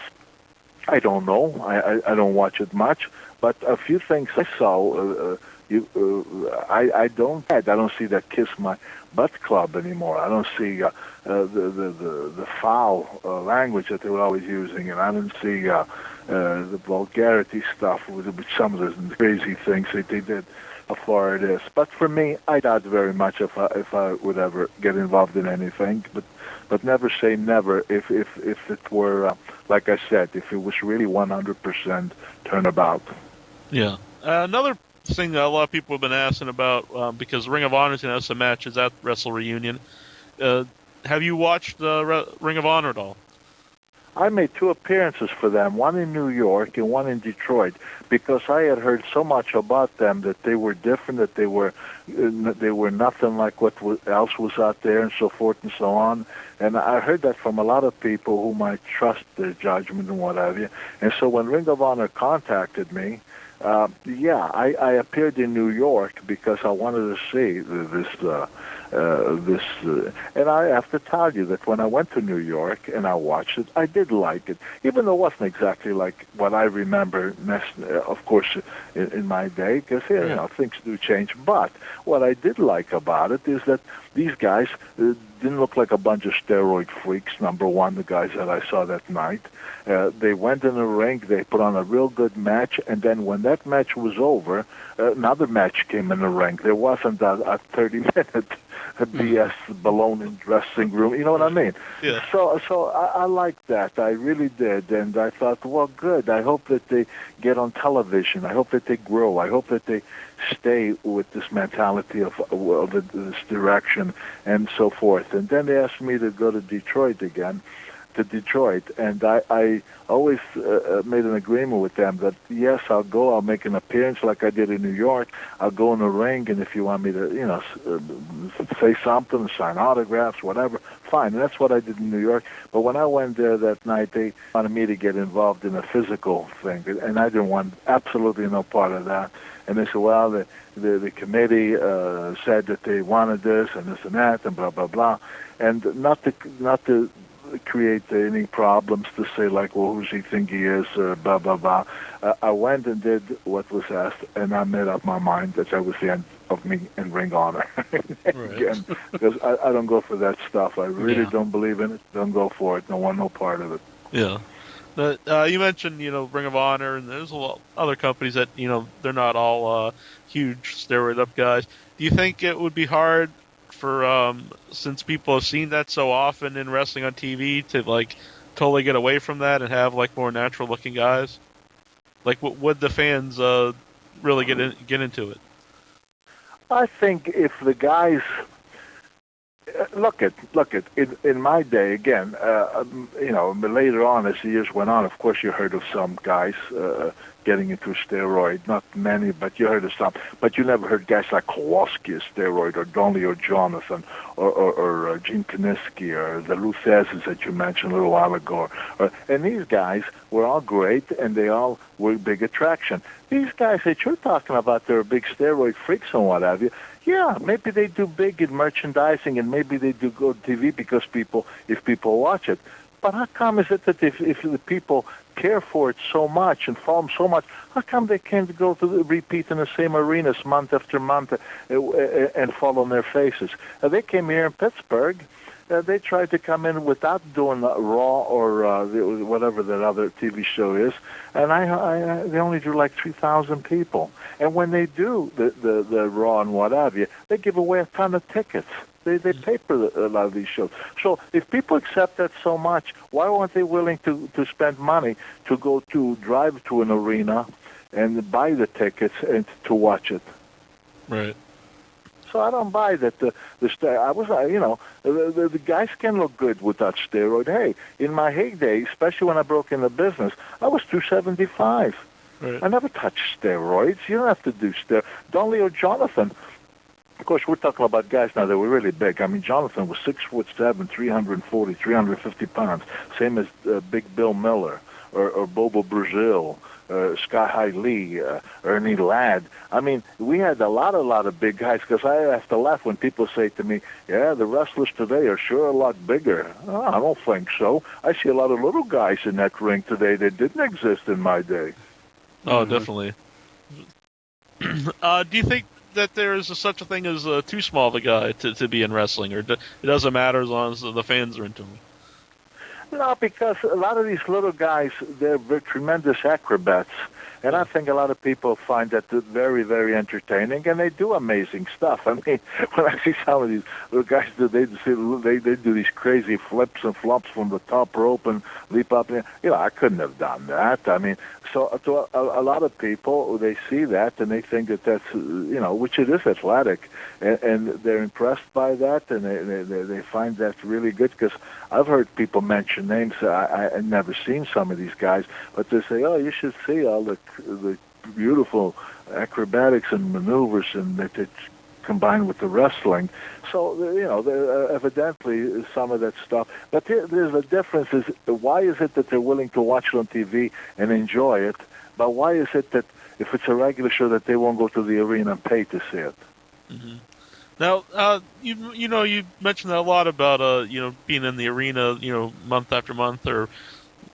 I don't know. I don't watch it much, but a few things I saw. I don't see that Kiss My Butt Club anymore. I don't see the foul language that they were always using, and I don't see the vulgarity stuff with some of the crazy things that they did. How far it is, but for me, I doubt very much if I would ever get involved in anything. But never say never. If it were like I said, if it was really 100% turnabout. Yeah. Another thing that a lot of people have been asking about, because Ring of Honor is going to have some matches at Wrestle Reunion. Have you watched Ring of Honor at all? I made 2 appearances for them, one in New York and one in Detroit, because I had heard so much about them that they were different, that they were nothing like what else was out there, and so forth and so on. And I heard that from a lot of people whom I trust their judgment and what have you. And so when Ring of Honor contacted me, I appeared in New York because I wanted to see this, and I have to tell you that when I went to New York and I watched it, I did like it, even though it wasn't exactly like what I remember, of course, in my day, because things do change. But what I did like about it is that these guys didn't look like a bunch of steroid freaks, number one, the guys that I saw that night. They went in the ring, they put on a real good match, and then when that match was over, another match came in the ring. There wasn't a 30-minute BS baloney dressing room. You know what I mean? Yeah. So I liked that. I really did. And I thought, well, good. I hope that they get on television. I hope that they grow. I hope that they stay with this mentality of this direction and so forth. And then they asked me to go to Detroit again to Detroit, and I always made an agreement with them that, yes, I'll go, I'll make an appearance like I did in New York. I'll go in the ring, and if you want me to, say something, sign autographs, whatever, fine. And that's what I did in New York. But when I went there that night, they wanted me to get involved in a physical thing, and I didn't want absolutely no part of that. And they said, well, the committee said that they wanted this and this and that and blah, blah, blah. And not to create any problems, to say like, well, who's he think he is, blah, blah, blah. I went and did what was asked, and I made up my mind that that was the end of me in Ring Honor. Again, because I don't go for that stuff. I really don't believe in it. Don't go for it. Don't want no part of it. Yeah. You mentioned, Ring of Honor, and there's a lot other companies that, they're not all huge steroid up guys. Do you think it would be hard for, since people have seen that so often in wrestling on TV, to like totally get away from that and have like more natural looking guys? Like, would the fans really get into it? I think if the guys look at in my day again, later on as the years went on, of course you heard of some guys getting into steroid. Not many, but you heard of some. But you never heard guys like Kowalski a steroid, or Donnelly, or Jonathan, or Gene Kiniski, or the Luthez that you mentioned a little while ago. And these guys were all great, and they all were a big attraction. These guys that you're talking about, they're big steroid freaks and what have you. Yeah, maybe they do big in merchandising, and maybe they do go to TV because if people watch it. But how come is it that if the people care for it so much and follow them so much, how come they can't go to repeat in the same arenas month after month and fall on their faces? They came here in Pittsburgh. They tried to come in without doing Raw or whatever that other TV show is, and they only drew like 3,000 people. And when they do the Raw and what have you, they give away a ton of tickets. They pay for a lot of these shows. So if people accept that so much, why weren't they willing to spend money to go to drive to an arena and buy the tickets and to watch it? Right. So I don't buy that the guys can look good without steroid. Hey, in my heyday, especially when I broke into business, I was 275. Right. I never touched steroids. You don't have to do steroids. Donnelly or Jonathan. Of course, we're talking about guys now that were really big. I mean, Jonathan was 6'7", 340, 350 pounds. Same as Big Bill Miller or Bobo Brazil. Sky High Lee, Ernie Ladd. I mean, we had a lot of big guys, because I have to laugh when people say to me, yeah, the wrestlers today are sure a lot bigger. Oh, I don't think so. I see a lot of little guys in that ring today that didn't exist in my day. Oh, definitely. Do you think that there is such a thing as too small of a guy to be in wrestling, or it doesn't matter as long as the fans are into him? No, because a lot of these little guys, they're tremendous acrobats. And I think a lot of people find that very, very entertaining, and they do amazing stuff. I mean, when I see some of these little guys, they do these crazy flips and flops from the top rope and leap up. I couldn't have done that. I mean, so to a lot of people, they see that and they think that that's, which it is athletic, and they're impressed by that, and they find that really good, because I've heard people mention names. I've never seen some of these guys, but they say, oh, you should see all the beautiful acrobatics and maneuvers and that it's combined with the wrestling. So, evidently some of that stuff. But there's a difference. Is why is it that they're willing to watch it on TV and enjoy it, but why is it that if it's a regular show that they won't go to the arena and pay to see it? Mm-hmm. Now, you mentioned that a lot about being in the arena, month after month or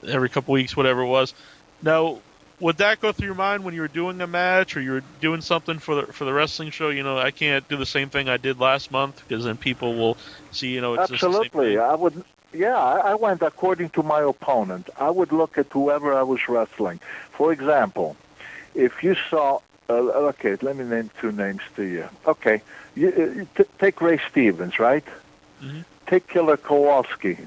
every couple weeks, whatever it was. Now, would that go through your mind when you were doing a match or you were doing something for the wrestling show? I can't do the same thing I did last month, because then people will see, it's absolutely. Just the same thing. I would. Yeah, I went according to my opponent. I would look at whoever I was wrestling. For example, if you saw, okay, let me name two names to you. Okay, take Ray Stevens, right? Mm-hmm. Take Killer Kowalski.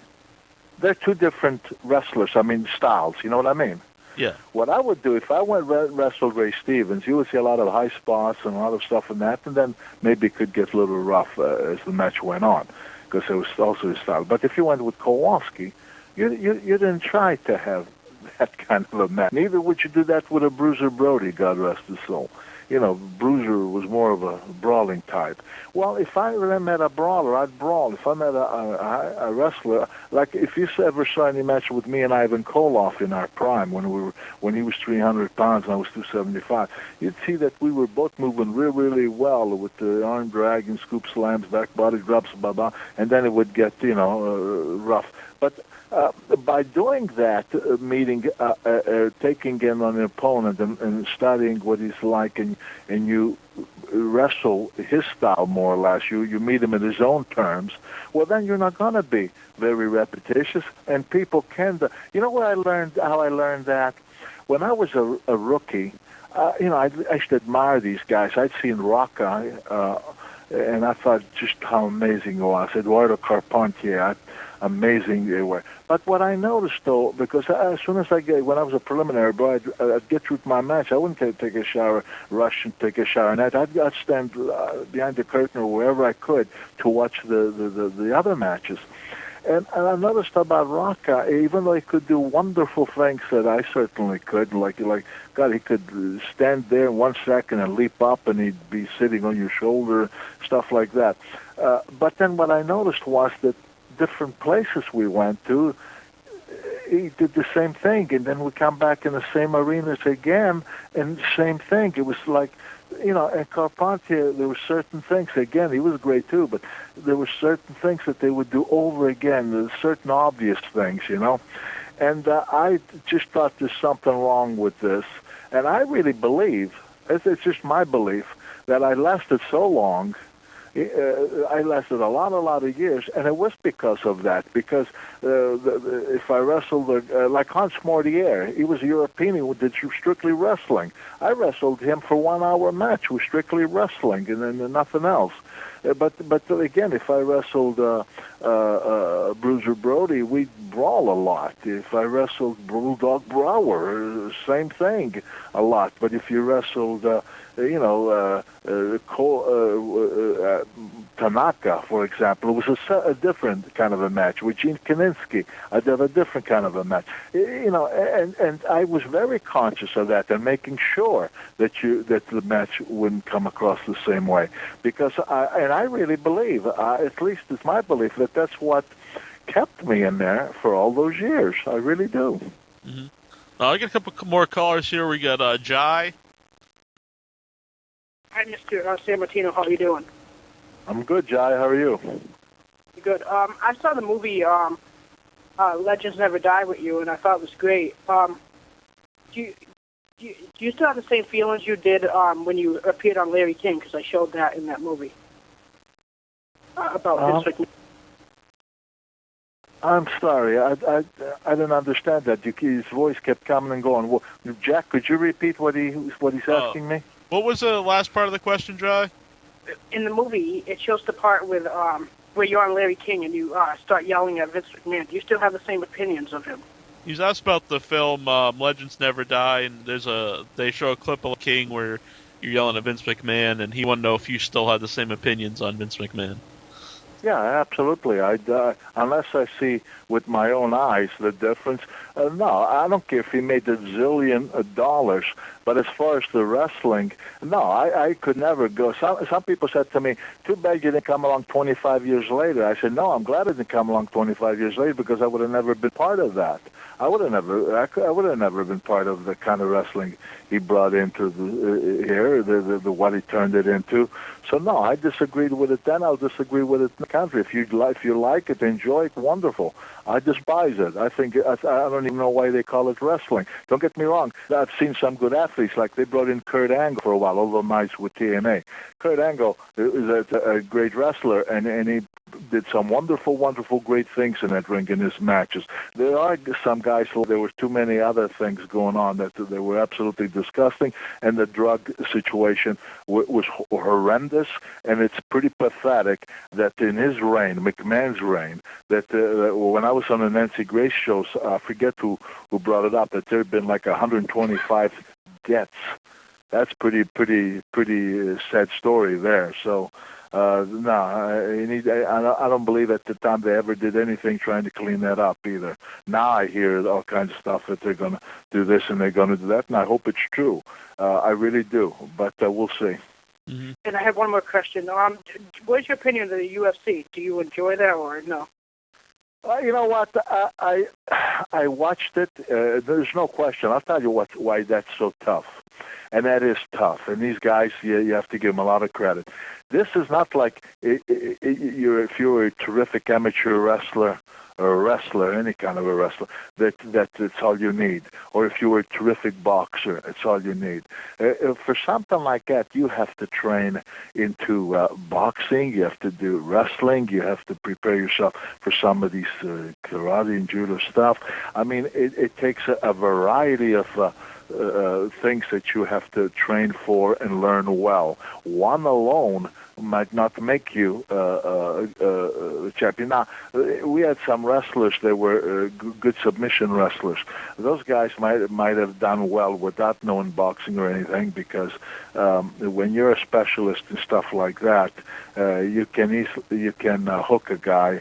They're two different wrestlers. I mean, styles. You know what I mean? Yeah. What I would do, if I went wrestled Ray Stevens, you would see a lot of high spots and a lot of stuff in that, and then maybe it could get a little rough as the match went on, because it was also his style. But if you went with Kowalski, You didn't try to have that kind of a match. Neither would you do that with a Bruiser Brody, God rest his soul. You know, Bruiser was more of a brawling type. Well, if I met a brawler, I'd brawl. If I met a wrestler, like if you ever saw any match with me and Ivan Koloff in our prime, when he was 300 pounds and I was 275, you'd see that we were both moving really well with the arm dragging, scoop slams, back body drops, blah blah, and then it would get rough. But by doing that, taking in on an opponent and studying what he's like, and you wrestle his style more or less, you meet him in his own terms, well, then you're not going to be very repetitious, and people can. You know what I learned? How I learned that when I was a rookie. I used to admire these guys. I'd seen Rocca, and I thought just how amazing he was. Eduardo Carpentier. Amazing they were. But what I noticed, though, because as soon as when I was a preliminary boy, I'd get through my match. I wouldn't take a shower, rush and take a shower, and I'd stand behind the curtain or wherever I could to watch the other matches. And I noticed about Rocca, even though he could do wonderful things that I certainly could, like God, he could stand there in 1 second and leap up, and he'd be sitting on your shoulder, stuff like that. But then what I noticed was that different places we went to, he did the same thing, and then we come back in the same arenas again, and same thing. It was like, and Carpentier, there were certain things, again, he was great too, but there were certain things that they would do over again, there's certain obvious things, and I just thought there's something wrong with this, and I really believe, it's just my belief, that I lasted so long. I lasted a lot of years, and it was because of that. Because if I wrestled, like Hans Mortier, he was a European who did strictly wrestling. I wrestled him for 1 hour match with strictly wrestling and then nothing else. But again, if I wrestled Bruiser Brody, we'd brawl a lot. If I wrestled Bulldog Brower, same thing, a lot. But if you wrestled Tanaka, for example, it was a different kind of a match. With Gene Kaninsky, I'd have a different kind of a match. And I was very conscious of that and making sure that the match wouldn't come across the same way. Because I really believe, at least it's my belief, that that's what kept me in there for all those years. I really do. Mm-hmm. I got a couple more callers here. We got Jai. Hi, Mr. Sammartino. How are you doing? I'm good, Jai. How are you? Good. I saw the movie Legends Never Die with you, and I thought it was great. Do you still have the same feelings you did when you appeared on Larry King? Because I showed that in that movie about Vince McMahon. I'm sorry, I didn't understand that. His voice kept coming and going. Well, Jack, could you repeat what he's asking me? What was the last part of the question, Jai? In the movie, it shows the part with where you're on Larry King and you start yelling at Vince McMahon. Do you still have the same opinions of him? He's asked about the film Legends Never Die, and they show a clip of King where you're yelling at Vince McMahon, and he wanted to know if you still had the same opinions on Vince McMahon. Yeah, absolutely. Unless I see with my own eyes the difference. No, I don't care if he made $1 zillion. But as far as the wrestling, no, I could never go. Some people said to me, "Too bad you didn't come along 25 years later." I said, "No, I'm glad I didn't come along 25 years later because I would have never been part of that. I would have never been part of the kind of wrestling he brought into the what he turned it into." So no, I disagreed with it then. I'll disagree with it in the country. If you like it, enjoy it, wonderful. I despise it. I don't even know why they call it wrestling. Don't get me wrong. I've seen some good athletes, like they brought in Kurt Angle for a while, although nice with TNA. Kurt Angle is a great wrestler, and he did some wonderful, great things in that ring in his matches. There are some guys, there were too many other things going on that they were absolutely disgusting, and the drug situation was horrendous, and it's pretty pathetic that in his reign, McMahon's reign, that when I was on the Nancy Grace shows, I forget who brought it up, that there had been like 125 deaths. That's pretty sad story there. So No, I don't believe at the time they ever did anything trying to clean that up either. Now I hear all kinds of stuff that they're going to do this and they're going to do that, and I hope it's true. I really do, but we'll see. Mm-hmm. And I have one more question. What's your opinion of the UFC? Do you enjoy that or no? You know what? I watched it. There's no question. I'll tell you why that's so tough, and that is tough. And these guys, you have to give them a lot of credit. This is not like if you're a terrific amateur wrestler or a wrestler, any kind of a wrestler, that it's all you need. Or if you were a terrific boxer, it's all you need. For something like that, you have to train into boxing, you have to do wrestling, you have to prepare yourself for some of these karate and judo stuff. I mean, it takes a variety of things that you have to train for and learn well. One alone might not make you a champion. Now, we had some wrestlers that were good submission wrestlers. Those guys might have done well without knowing boxing or anything, because when you're a specialist in stuff like that, you can hook a guy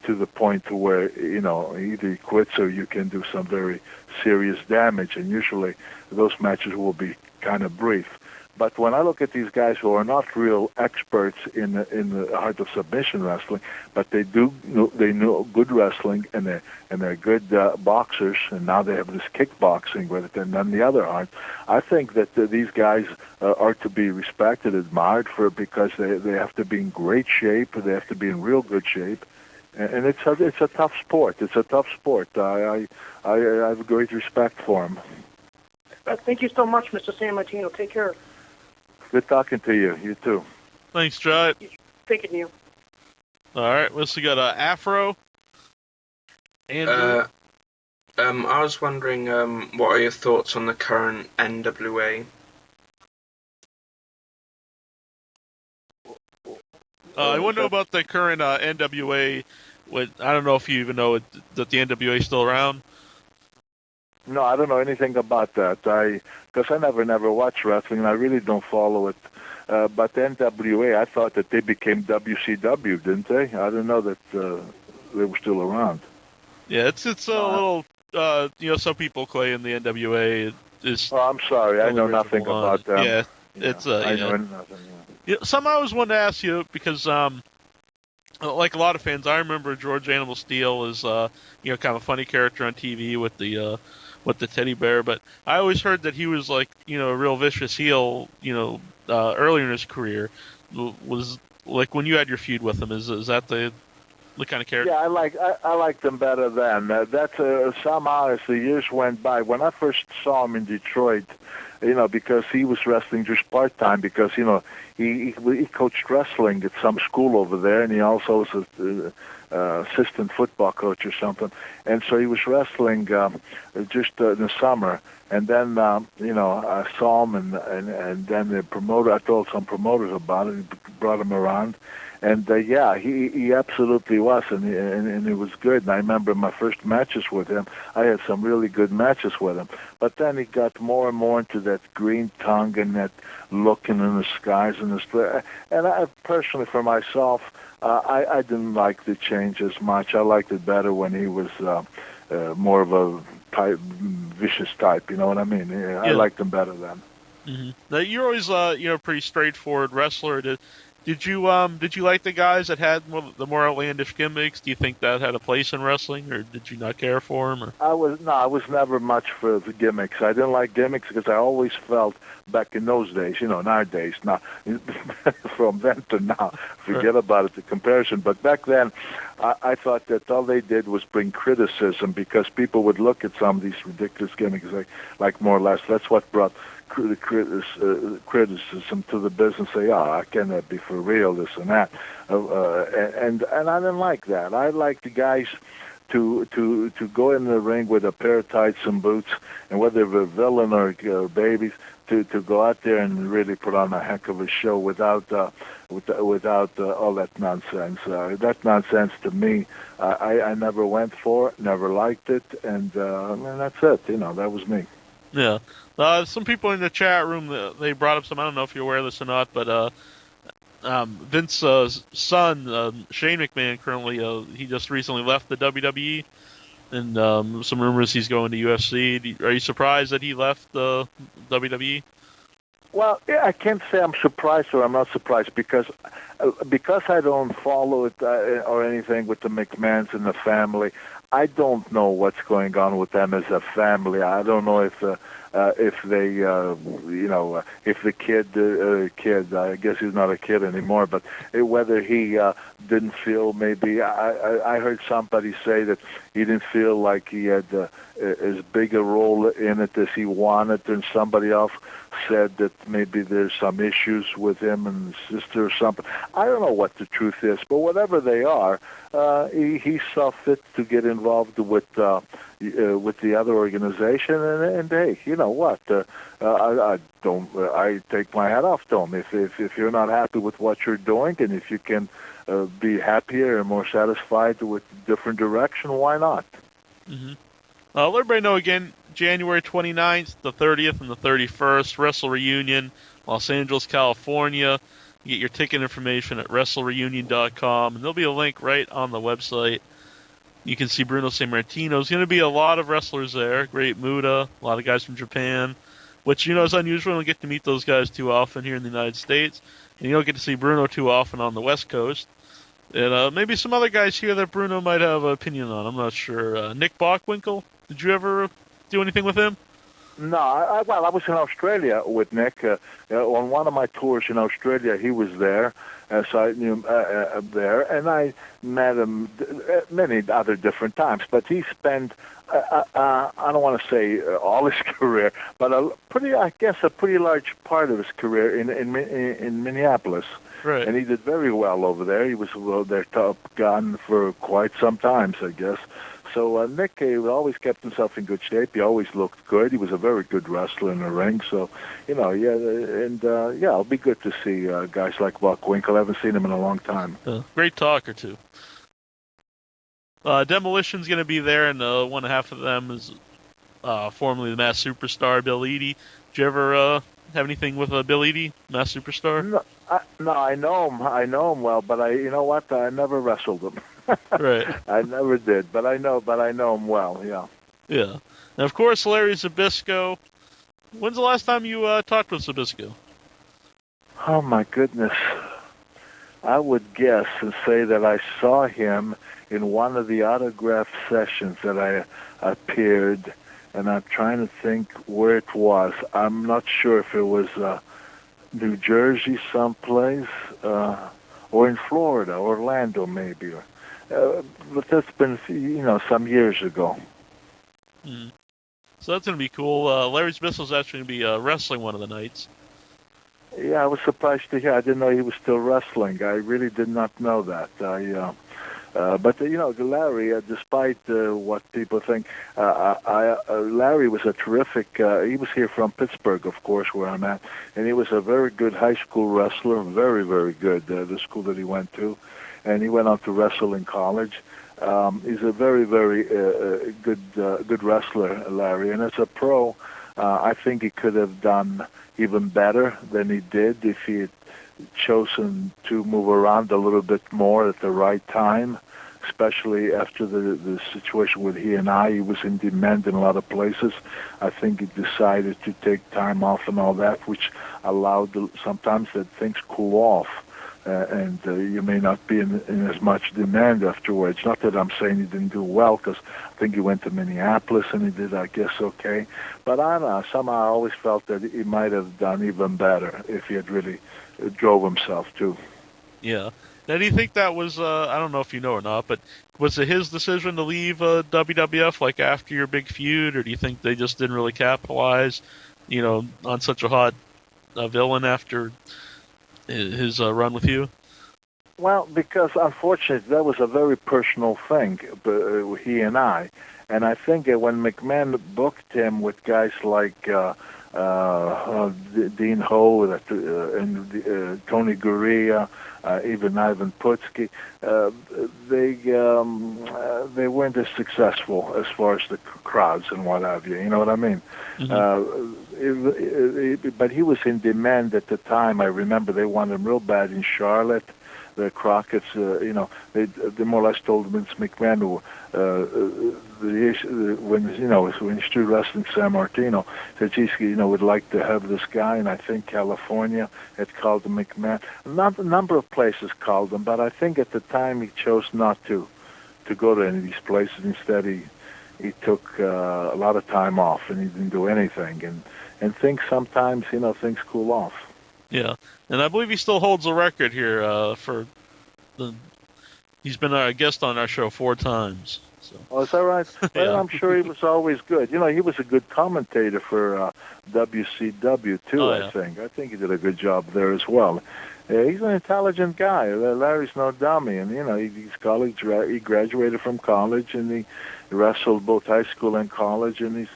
to the point where either he quits or you can do some very serious damage, and usually those matches will be kind of brief. But when I look at these guys who are not real experts in the art of submission wrestling, but they know good wrestling, and they're good boxers, and now they have this kickboxing with it, and then the other art. I think that these guys are to be respected, admired because they have to be in great shape, they have to be in real good shape, and it's a tough sport. It's a tough sport. I have great respect for them. Thank you so much, Mr. Sammartino. Take care. Good talking to you. You too. Thanks, Jot. Thanking you. All right, we also got Afro. Andrew. I was wondering, what are your thoughts on the current NWA? I want to know about the current NWA. I don't know if you even know that the NWA is still around. No, I don't know anything about that. Because I never watched wrestling, and I really don't follow it. But the NWA, I thought that they became WCW, didn't they? I didn't know that they were still around. Yeah, it's a little. Some people claim the NWA is. Oh, I'm sorry, I know nothing about them. Yeah, it's I know nothing. Yeah, something I always wanted to ask you, because like a lot of fans, I remember George Animal Steel as kind of a funny character on TV with the teddy bear, but I always heard that he was like a real vicious heel earlier in his career. Was like when you had your feud with him, is that the kind of character? Yeah, I liked him better then. That's somehow as the years went by. When I first saw him in Detroit, because he was wrestling just part-time, because he coached wrestling at some school over there, and he also was a assistant football coach or something, and so he was wrestling just in the summer. And then I saw him, and then the promoter, I told some promoters about it, and brought him around, and he absolutely was, and it was good. And I remember my first matches with him. I had some really good matches with him, but then he got more and more into that green tongue and that looking in the skies and the. And I personally, for myself, I didn't like the change as much. I liked it better when he was more of a vicious type. You know what I mean? Yeah. I liked him better then. Mm-hmm. Now, you're always pretty straightforward wrestler. Did you like the guys that had the more outlandish gimmicks? Do you think that had a place in wrestling, or did you not care for them? Or? I was never much for the gimmicks. I didn't like gimmicks because I always felt back in those days, nowadays, now from then to now, forget about it, the comparison. But back then, I thought that all they did was bring criticism, because people would look at some of these ridiculous gimmicks like more or less. That's what brought criticism to the business. Say, I cannot be for real, this and that, and I didn't like that. I like the guys to go in the ring with a pair of tights and boots, and whether they're a villain or babies, to go out there and really put on a heck of a show without all that nonsense. That nonsense, to me, I never went for, never liked it, and that's it. That was me. Yeah. Some people in the chat room, they brought up some, I don't know if you're aware of this or not, but Vince's son, Shane McMahon, currently he just recently left the WWE, and some rumors he's going to UFC. Are you surprised that he left the WWE? Well, yeah, I can't say I'm surprised or I'm not surprised because I don't follow it or anything with the McMahons and the family. I don't know what's going on with them as a family. I don't know if they, if the kid, I guess he's not a kid anymore, but whether he didn't feel maybe, I heard somebody say that he didn't feel like he had as big a role in it as he wanted, and somebody else said that maybe there's some issues with him and his sister or something. I don't know what the truth is, but whatever they are, he saw fit to get involved with the other organization, and hey, you know what? I take my hat off to him. If you're not happy with what you're doing, and if you can be happier and more satisfied with different direction, why not? Mm-hmm. Let everybody know again, January 29th, the 30th, and the 31st, Wrestle Reunion, Los Angeles, California. You get your ticket information at WrestleReunion.com, and there'll be a link right on the website. You can see Bruno Sammartino. There's going to be a lot of wrestlers there. Great Muta, a lot of guys from Japan, which, is unusual. We don't get to meet those guys too often here in the United States. And you don't get to see Bruno too often on the West Coast. And maybe some other guys here that Bruno might have an opinion on. I'm not sure. Nick Bockwinkel, did you ever do anything with him? No, I was in Australia with Nick. On one of my tours in Australia, he was there, so I knew him there, and I met him many other different times. But he spent, I don't want to say all his career, but a pretty large part of his career in Minneapolis. Right. And he did very well over there. He was their top gun for quite some time, I guess. So Nick always kept himself in good shape. He always looked good. He was a very good wrestler in the ring. So, it'll be good to see guys like Bockwinkel. I haven't seen him in a long time. Great talker, too. Demolition's going to be there, and one half of them is formerly the Mass Superstar, Bill Eadie. Did you ever have anything with Bill Eadie, Mass Superstar? No, I know him. I know him well, but you know what? I never wrestled him. Right. I never did, but I know him well. Yeah. Yeah. And of course, Larry Zbyszko. When's the last time you talked with Zbyszko? Oh my goodness! I would guess and say that I saw him in one of the autograph sessions that I appeared, and I'm trying to think where it was. I'm not sure if it was New Jersey, someplace, or in Florida, Orlando, maybe. But that's been, some years ago. Mm. So that's going to be cool. Larry Zbyszko's actually going to be wrestling one of the nights. Yeah, I was surprised to hear. I didn't know he was still wrestling. I really did not know that. But Larry, despite what people think, Larry was a terrific. He was here from Pittsburgh, of course, where I'm at, and he was a very good high school wrestler. Very, very good. The school that he went to, and he went on to wrestle in college. He's a very, very good wrestler, Larry, and as a pro, I think he could have done even better than he did if he had chosen to move around a little bit more at the right time, especially after the situation with he and I. He was in demand in a lot of places. I think he decided to take time off and all that, which allowed sometimes that things cool off. And you may not be in as much demand afterwards. Not that I'm saying he didn't do well, because I think he went to Minneapolis and he did, I guess, okay. But I don't know, somehow I always felt that he might have done even better if he had really drove himself too. Yeah. Now, do you think that was, I don't know if you know or not, but was it his decision to leave WWF, like, after your big feud, or do you think they just didn't really capitalize, on such a hot villain after his run with you? Well, because unfortunately that was a very personal thing, he and I think that when McMahon booked him with guys like Dean Ho and Tony Gurria, even Ivan Putski, they weren't as successful as far as the crowds and what have you. You know what I mean? But he was in demand at the time. I remember they wanted him real bad in Charlotte. The Crockett's, they more or less told Vince McMahon when he started wrestling Sammartino, said, geez, would like to have this guy, and I think California had called him McMahon. A number of places called him, but I think at the time he chose not to go to any of these places. Instead, he took a lot of time off, and he didn't do anything, and things sometimes, things cool off. Yeah, and I believe he still holds a record here he's been a guest on our show 4 times. So. Oh, is that right? Well, Yeah. I'm sure he was always good. He was a good commentator for WCW, too, Oh, I yeah. think. I think he did a good job there as well. He's an intelligent guy. Larry's no dummy. And, he's college. He graduated from college, and he wrestled both high school and college. And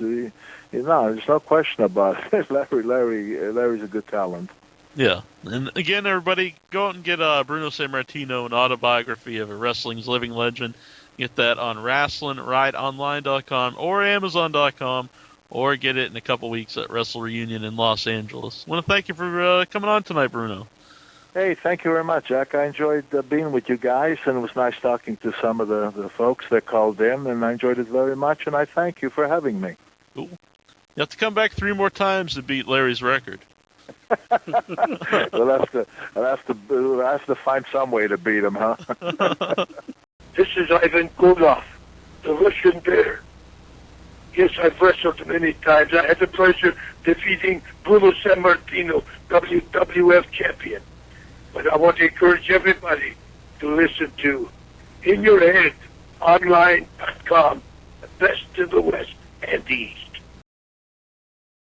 there's no question about it. Larry's a good talent. Yeah, and again, everybody, go out and get Bruno Sammartino, an autobiography of a wrestling's living legend. Get that on WrestlingRightOnline.com or Amazon.com, or get it in a couple weeks at Wrestle Reunion in Los Angeles. I want to thank you for coming on tonight, Bruno. Hey, thank you very much, Jack. I enjoyed being with you guys, and it was nice talking to some of the folks that called in, and I enjoyed it very much, and I thank you for having me. Cool. You have to come back 3 more times to beat Larry's record. We'll have to find some way to beat him, huh? This is Ivan Koloff, the Russian Bear. Yes, I've wrestled many times. I had the pleasure defeating Bruno Sammartino, WWF champion. But I want to encourage everybody to listen to In Your Head, online.com, the best in the West and East.